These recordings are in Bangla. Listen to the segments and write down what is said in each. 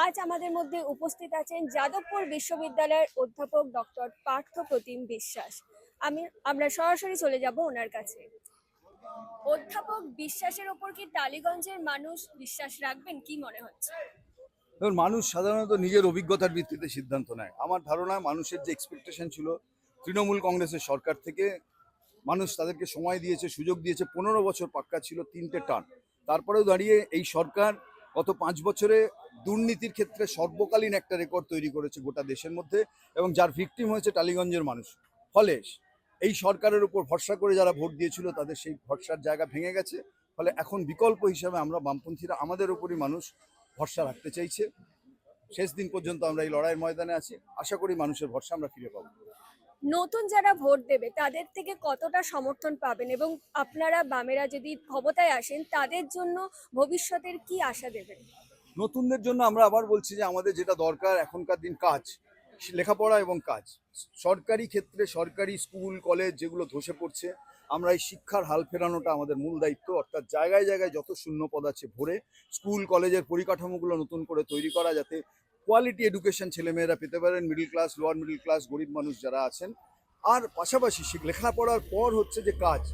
আজ আমাদের মধ্যে উপস্থিত আছেন যাদবপুর বিশ্ববিদ্যালয়ের অধ্যাপক ডক্টর পার্থ প্রতিম বিশ্বাস। আমরা সরাসরি চলে যাব ওনার কাছে। অধ্যাপক বিশ্বাসের ওপর কি টালিগঞ্জের মানুষ বিশ্বাস রাখবেন, কি মনে হচ্ছে? এবং মানুষ সাধারণত নিজের অভিজ্ঞতার ভিত্তিতে সিদ্ধান্ত নেয়। আমার ধারণা মানুষের যে এক্সপেকটেশন ছিল তৃণমূল কংগ্রেসের সরকার থেকে, মানুষ তাদেরকে সময় দিয়েছে, সুযোগ দিয়েছে। 15 বছর পাক্কা ছিল, 3টে টার্ম। তারপরেও দাঁড়িয়ে এই সরকার গত 5 বছরে দুর্নীতির ক্ষেত্রে সর্বকালীন একটা রেকর্ড তৈরি করেছে গোটা দেশের মধ্যে, এবং যার ভিকটিম হয়েছে টালিগঞ্জের মানুষ। ফলে এই সরকারের উপর ভরসা করে যারা ভোট দিয়েছিল তাদের সেই ভরসার জায়গা ভেঙে গেছে। ফলে এখন বিকল্প হিসাবে আমরা বামপন্থীরা আমাদের উপরই মানুষ ভরসা রাখতে চাইছে। শেষ দিন পর্যন্ত আমরা এই লড়াইয়ের ময়দানে আছি। আশা করি মানুষের ভরসা আমরা ফিরে পাবো। নতুন যারা ভোট দেবে তাদের থেকে কতটা সমর্থন পাবেন, এবং আপনারা বামেরা যদি ক্ষমতায় আসেন তাদের জন্য ভবিষ্যতের কি আশা দেবেন? নতুনদের জন্য আমরা আবার বলছি যে আমাদের যেটা দরকার এখনকার দিন কাজ, লেখাপড়া এবং কাজ। সরকারি ক্ষেত্রে সরকারি স্কুল কলেজ যেগুলো ধসে পড়ছে, আমরা এই শিক্ষার হাল ফেরানোটা আমাদের মূল দায়িত্ব। অর্থাৎ জায়গায় জায়গায় যত শূন্য পদ আছে ভরে স্কুল কলেজের পরিকাঠামোগুলো নতুন করে তৈরি করা, যাতে কোয়ালিটি এডুকেশন ছেলেমেয়েরা পেতে পারেন, middle class, lower middle class, গরিব মানুষ যারা আছেন। আর পাশাপাশি লেখাপড়ার পর হচ্ছে যে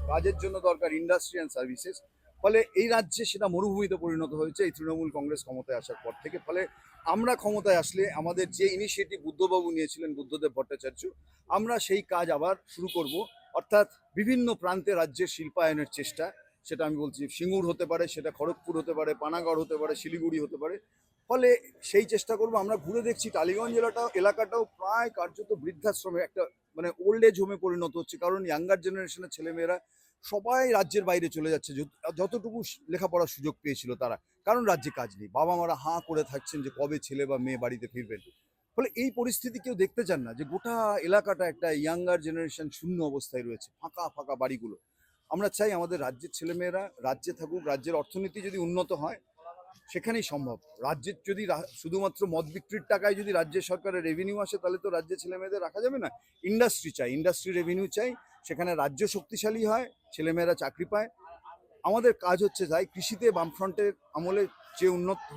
কাজের জন্য দরকার ইন্ডাস্ট্রি অ্যান্ড সার্ভিসেস। ফলে এই রাজ্যে সেটা মরুভূমিতে পরিণত হয়েছে এই তৃণমূল কংগ্রেস ক্ষমতায় আসার পর থেকে। ফলে আমরা ক্ষমতায় আসলে আমাদের যে ইনিশিয়েটিভ বুদ্ধবাবু নিয়েছিলেন, বুদ্ধদেব ভট্টাচার্য, আমরা সেই কাজ আবার শুরু করব। অর্থাৎ বিভিন্ন প্রান্তে রাজ্যের শিল্পায়নের চেষ্টা, সেটা আমি বলছি সিঙ্গুর হতে পারে, সেটা খড়গপুর হতে পারে, পানাগড় হতে পারে, শিলিগুড়ি হতে পারে। ফলে সেই চেষ্টা করব। আমরা ঘুরে দেখছি টালিগঞ্জ এলাকাটাও প্রায় কার্যত বৃদ্ধাশ্রমে, একটা মানে ওল্ড এজ হোমে পরিণত হচ্ছে। কারণ ইয়াঙ্গার জেনারেশনের ছেলেমেয়েরা সবাই রাজ্যের বাইরে চলে যাচ্ছে, যতটুকু লেখাপড়ার সুযোগ পেয়েছিল তারা। কারণ রাজ্যে কাজ নেই, বাবা মারা হাঁ করে থাকছেন যে কবে ছেলে বা মেয়ে বাড়িতে ফিরবেন। ফলে এই পরিস্থিতি কেউ দেখতে চান না, যে গোটা এলাকাটা একটা ইয়াঙ্গার জেনারেশন শূন্য অবস্থায় রয়েছে, ফাঁকা ফাঁকা বাড়িগুলো। আমরা চাই আমাদের রাজ্যের ছেলেমেয়েরা রাজ্যে থাকুক। রাজ্যের অর্থনীতি যদি উন্নত হয় সেখানেই সম্ভব। রাজ্যের যদি শুধুমাত্র মদ বিক্রির টাকায় যদি রাজ্যের সরকারের রেভিনিউ আসে, তাহলে তো রাজ্যের ছেলেমেয়েদের রাখা যাবে না। ইন্ডাস্ট্রি চাই, ইন্ডাস্ট্রি রেভিনিউ চাই, সেখানে রাজ্য শক্তিশালী হয়, ছেলেমেয়েরা চাকরি পায়। আমাদের কাজ হচ্ছে তাই। কৃষিতে বামফ্রন্টের আমলে যে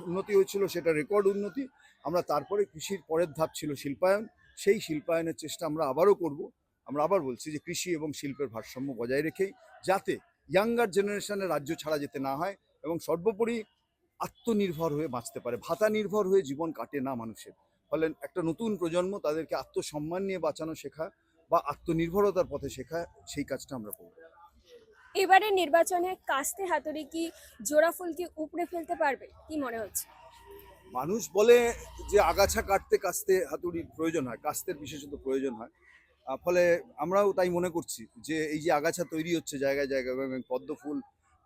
উন্নতি হয়েছিল সেটা রেকর্ড উন্নতি। আমরা তারপরে কৃষির পরের ধাপ ছিল শিল্পায়ন, সেই শিল্পায়নের চেষ্টা আমরা আবারও করব। আমরা আবার বলছি যে কৃষি এবং শিল্পের ভারসাম্য বজায় রেখেই, যাতে ইয়াঙ্গার জেনারেশনের রাজ্য ছাড়া যেতে না হয়, এবং সর্বোপরি আত্মনির্ভর হয়ে বাঁচতে পারে। ভাতা নির্ভর হয়ে জীবন কাটে না মানুষের। ফলে একটা নতুন প্রজন্ম, তাদেরকে আত্মসম্মান নিয়ে বাঁচানো শেখা বা আত্মনির্ভরতার পথে শেখা, সেই কাজটা আমরা করব। এবারে নির্বাচনে কাস্তে হাতুড়ি কি জোড়া ফুলকে উপড়ে ফেলতে পারবে, কি মনে হচ্ছে? মানুষ বলে যে আগাছা কাটতে কাস্তে হাতুড়ির প্রয়োজন হয়, কাস্তের বিশেষত প্রয়োজন হয়। ফলে আমরাও তাই মনে করছি যে এই যে আগাছা তৈরি হচ্ছে জায়গায় জায়গায়, এবং পদ্ম ফুল,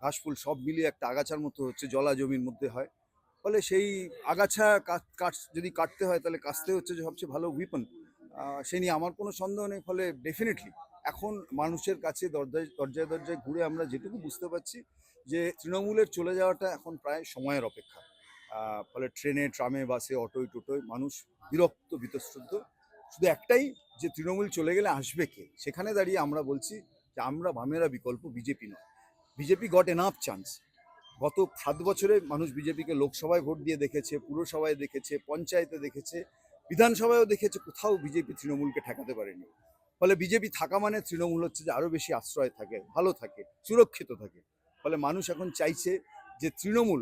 ঘাস ফুল সব মিলিয়ে একটা আগাছার মতো হচ্ছে, জলা জমির মধ্যে হয়। ফলে সেই আগাছা যদি কাটতে হয়, তাহলে কাস্তে হচ্ছে যে সবচেয়ে ভালো উইপন। সে নিয়ে আমার কোনো সন্দেহ নেই। ফলে ডেফিনেটলি এখন মানুষের কাছে দরজায় দরজায় দরজায় ঘুরে আমরা যেটুকু বুঝতে পারছি, যে তৃণমূলের চলে যাওয়াটা এখন প্রায় সময়ের অপেক্ষা। ফলে ট্রেনে, ট্রামে, বাসে, অটোয় টোটোয় মানুষ বিরক্ত, বিতশ্রদ্ধ। শুধু একটাই, যে তৃণমূল চলে গেলে আসবে কে। সেখানে দাঁড়িয়ে আমরা বলছি যে আমরা বামেরা বিকল্প, বিজেপি নয়। BJP goat enough chance. গত 7 বছরে মানুষ বিজেপিকে লোকসভায় ভোট দিয়ে দেখেছে, পুরসভায় দেখেছে, পঞ্চায়েতে দেখেছে, বিধানসভায়ও দেখেছে, কোথাও বিজেপি তৃণমূলকে ঠেকাতে পারেনি। ফলে বিজেপি থাকা মানে তৃণমূল হচ্ছে যে আরও বেশি আশ্রয় থাকে, ভালো থাকে, সুরক্ষিত থাকে। ফলে মানুষ এখন চাইছে যে তৃণমূল,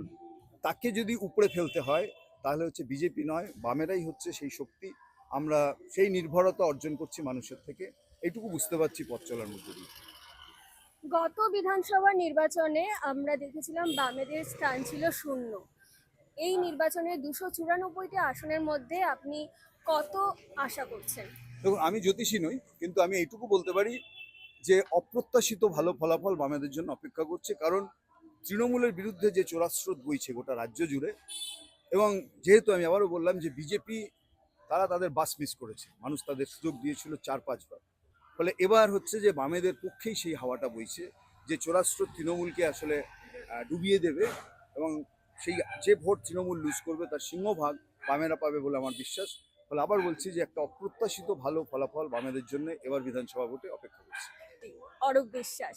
তাকে যদি উপড়ে ফেলতে হয় তাহলে হচ্ছে বিজেপি নয়, বামেরাই হচ্ছে সেই শক্তি। আমরা সেই নির্ভরতা অর্জন করছি মানুষের থেকে, এইটুকু বুঝতে পারছি পথ চলার মধ্যে দিয়ে। গত বিধানসভা নির্বাচনে আমরা দেখেছিলাম বামেদের স্থান ছিল শূন্য। এই নির্বাচনে 294টি আসনের মধ্যে আপনি কত আশা করছেন? দেখুন, আমি জ্যোতিষী নই, কিন্তু আমি এইটুকু বলতে পারি যে অপ্রত্যাশিত ভালো ফলাফল বামেদের জন্য অপেক্ষা করছে। কারণ তৃণমূলের বিরুদ্ধে যে চোরাস্রোত বইছে গোটা রাজ্য জুড়ে, এবং যেহেতু আমি আবারও বললাম যে বিজেপি, তারা তাদের বাস মিস করেছে, মানুষ তাদের সুযোগ দিয়েছিল 4-5 বার। ফলে এবার হচ্ছে যে বামেদের পক্ষেই সেই হাওয়াটা বইছে, যে চোরাস্রোত তৃণমূলকে আসলে ডুবিয়ে দেবে, এবং সেই যে ভোট তৃণমূল লুজ করবে তার সিংহভাগ বামেরা পাবে বলে আমার বিশ্বাস। ফলে আবার বলছি যে একটা অপ্রত্যাশিত ভালো ফলাফল বামেদের জন্য এবার বিধানসভা ভোটে অপেক্ষা করছে। অরূপ বিশ্বাস,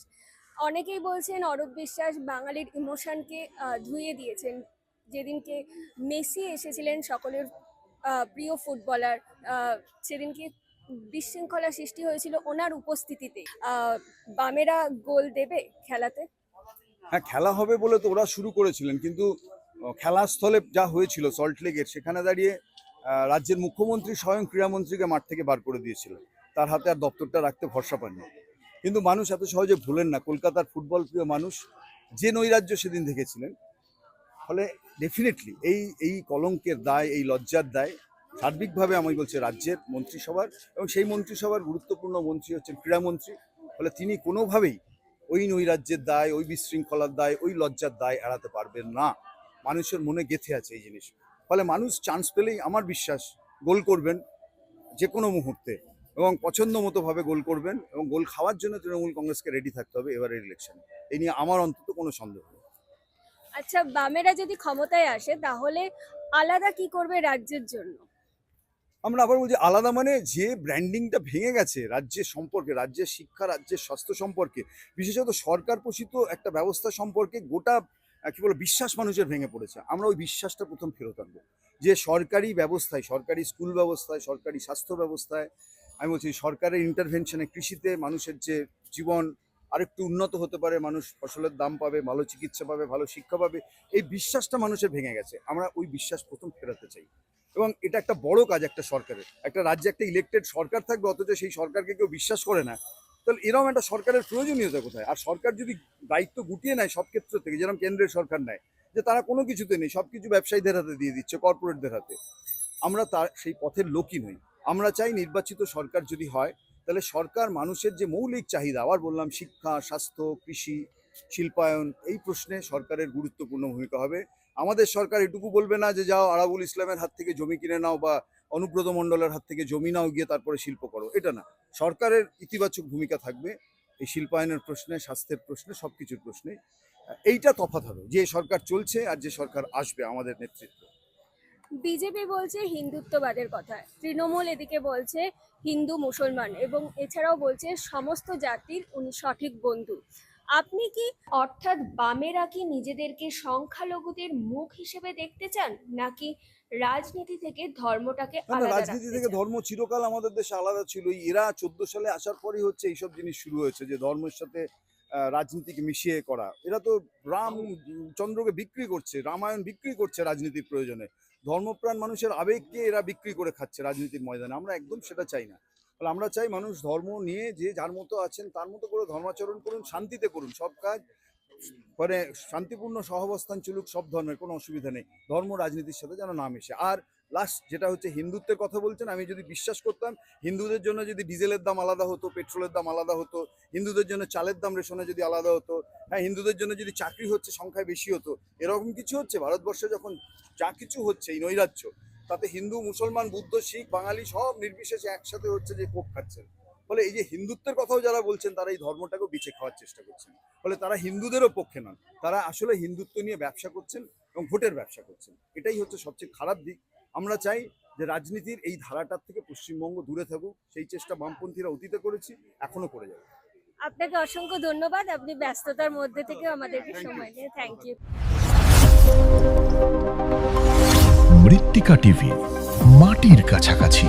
অনেকেই বলছেন অরূপ বিশ্বাস বাঙালির ইমোশনকে ধুয়ে দিয়েছেন যেদিনকে মেসি এসেছিলেন সকলের প্রিয় ফুটবলার, সেদিনকে বিশৃঙ্খলা সৃষ্টি হয়েছিল ওনার উপস্থিতিতে। বামেরা গোল দেবে খেলাতে? হ্যাঁ, খেলা হবে বলে তো ওরা শুরু করেছিলেন, কিন্তু খেলাস্থলে যা হয়েছিল সল্টলেকের, সেখানে দাঁড়িয়ে রাজ্যের মুখ্যমন্ত্রী স্বয়ং ক্রীড়ামন্ত্রীকে মাঠ থেকে বার করে দিয়েছিল। তার হাতে আর দপ্তরটা রাখতে ভরসা পাননি। কিন্তু মানুষ এত সহজে ভুলেন না, কলকাতার ফুটবল প্রিয় মানুষ যে নৈরাজ্য সেদিন দেখেছিলেন। ফলে ডেফিনেটলি এই কলঙ্কের দায়, এই লজ্জার দায় সার্বিকভাবে আমি বলছি রাজ্যের মন্ত্রিসভার, এবং সেই মন্ত্রিসভার গুরুত্বপূর্ণ মন্ত্রী হচ্ছেন ক্রীড়ামন্ত্রী। ফলে তিনি কোনোভাবেই ওই নৈরাজ্যের দায়, ওই বিশৃঙ্খলার দায়, ওই লজ্জার দায় এড়াতে পারবেন না। মানুষের মনে গেঁথে আছে এই জিনিস। ফলে মানুষ চান্স পেলেই আমার বিশ্বাস গোল করবেন যে কোনো মুহূর্তে, এবং পছন্দ মতো ভাবে গোল করবেন, এবং গোল খাওয়ার জন্য তৃণমূল কংগ্রেসকে রেডি থাকতে হবে এবারের ইলেকশনে। এই নিয়ে আমার অন্তত কোনো সন্দেহ নেই। আচ্ছা, বামেরা যদি ক্ষমতায় আসে তাহলে আলাদা কি করবে রাজ্যের জন্য? আমরা আবার বলছি আলাদা মানে যে ব্র্যান্ডিংটা ভেঙে গেছে রাজ্যের সম্পর্কে, রাজ্যের শিক্ষা, রাজ্যের স্বাস্থ্য সম্পর্কে, বিশেষত সরকার পোষিত একটা ব্যবস্থা সম্পর্কে গোটা কি বলে বিশ্বাস মানুষের ভেঙে পড়েছে। আমরা ওই বিশ্বাসটা প্রথম ফেরত আনবো, যে সরকারি ব্যবস্থায়, সরকারি স্কুল ব্যবস্থায়, সরকারি স্বাস্থ্য ব্যবস্থায়, আমি বলছি সরকারের ইন্টারভেনশনে কৃষিতে মানুষের যে জীবন আরেকটু উন্নত হতে পারে, মানুষ ফসলের দাম পাবে, ভালো চিকিৎসা পাবে, ভালো শিক্ষা পাবে, এই বিশ্বাসটা মানুষের ভেঙে গেছে। আমরা ওই বিশ্বাস প্রথম ফেরাতে চাই, এবং এটা একটা বড় কাজ একটা সরকারের। একটা রাজ্যে একটা ইলেকটেড সরকার থাকবে, অথচ সেই সরকারকে কেউ বিশ্বাস করে না, তাহলে এরকম একটা সরকারের প্রয়োজনীয়তা কোথায়? আর সরকার যদি দায়িত্ব গুটিয়ে নেয় সব ক্ষেত্র থেকে, যেরকম কেন্দ্রের সরকার নেয়, যে তারা কোনো কিছুতে নেই, সব কিছু ব্যবসায়ীদের হাতে দিয়ে দিচ্ছে, কর্পোরেটদের হাতে, আমরা তার সেই পথের লোকই নই। আমরা চাই নির্বাচিত সরকার যদি হয়, তাহলে সরকার মানুষের যে মৌলিক চাহিদা, আবার বললাম শিক্ষা, স্বাস্থ্য, কৃষি, শিল্পায়ন, এই প্রশ্নে সরকারের গুরুত্বপূর্ণ ভূমিকা হবে। আমাদের সরকার এটুকু বলবে না যে যাও আরাবুল ইসলামের হাত থেকে জমি কিনে নাও, বা অনুব্রত মণ্ডলের হাত থেকে জমি নাও, গিয়ে তারপরে শিল্প করো, এটা না। সরকারের ইতিবাচক ভূমিকা থাকবে এই শিল্পায়নের প্রশ্নে, স্বাস্থ্যের প্রশ্নে, সব কিছুর প্রশ্নে। এইটা তফাৎ হবে যে সরকার চলছে আর যে সরকার আসবে আমাদের নেতৃত্বে। বিজেপি বলছে হিন্দুত্ববাদের কথা, তৃণমূল এদিকে বলছে হিন্দু মুসলমান, এবং এছাড়াও বলছে সমস্ত জাতির উনি সঠিক বন্ধু। আপনি কি, অর্থাৎ বামেরা কি নিজেদেরকে সংখ্যালঘুদের মুখ হিসেবে দেখতে চান, নাকি রাজনীতি থেকে ধর্মটাকে না না, আলাদা রাজনীতি রাখতে থেকে চান? ধর্ম চিরকাল আমাদের দেশে আলাদা ছিল। এরা 14 সালে আসার পরই হচ্ছে এইসব জিনিস শুরু হয়েছে, যে ধর্মের সাথে রাজনীতিকে মিশিয়ে করা। এরা তো রামচন্দ্রকে বিক্রি করছে, রামায়ণ বিক্রি করছে রাজনীতির প্রয়োজনে। ধর্মপ্রাণ মানুষের আবেগকে এরা বিক্রি করে খাচ্ছে রাজনীতির ময়দানে। আমরা একদম সেটা চাই না। ফলে আমরা চাই মানুষ ধর্ম নিয়ে যে যার মতো আছেন তার মতো করে ধর্মাচরণ করুন, শান্তিতে করুন, সব কাজ মানে শান্তিপূর্ণ সহাবস্থান চলুক সব ধর্মের, কোনো অসুবিধা নেই। ধর্ম রাজনীতির সাথে যেন না মেশে। আর লাস্ট যেটা হচ্ছে হিন্দুত্বের কথা বলছেন, আমি যদি বিশ্বাস করতাম হিন্দুদের জন্য যদি ডিজেলের দাম আলাদা হতো, পেট্রোলের দাম আলাদা হতো, হিন্দুদের জন্য চালের দাম রেশনে যদি আলাদা হতো, হ্যাঁ, হিন্দুদের জন্য যদি চাকরি হচ্ছে সংখ্যায় বেশি হতো, এরকম কিছু হচ্ছে ভারতবর্ষে যখন যা কিছু হচ্ছে এই নৈরাজ্য, তাতে হিন্দু, মুসলমান, বুদ্ধ, শিখ, বাঙালি সব নির্বিশেষে একসাথে হচ্ছে যে কোপ খাচ্ছেন। ফলে এই যে হিন্দুত্বের কথাও যারা বলছেন, তারা এই ধর্মটাকেও বিছে খাওয়ার চেষ্টা করছেন। ফলে তারা হিন্দুদেরও পক্ষে নন, তারা আসলে হিন্দুত্ব নিয়ে ব্যবসা করছেন এবং ভোটের ব্যবসা করছেন। এটাই হচ্ছে সবচেয়ে খারাপ দিক। আমরা চাই যে রাজনীতির এই ধারাটার থেকে পশ্চিমবঙ্গ দূরে থাকুক। সেই চেষ্টা বামপন্থীরা অতীতে করেছি, এখনো করে যাবে। আপনাকে অসংখ্য ধন্যবাদ, আপনি ব্যস্ততার মধ্যে থেকে আমাদেরকে সময় দিয়ে। Thank you. মৃত্তিকা টিভি, মাটির কাছাকাছি।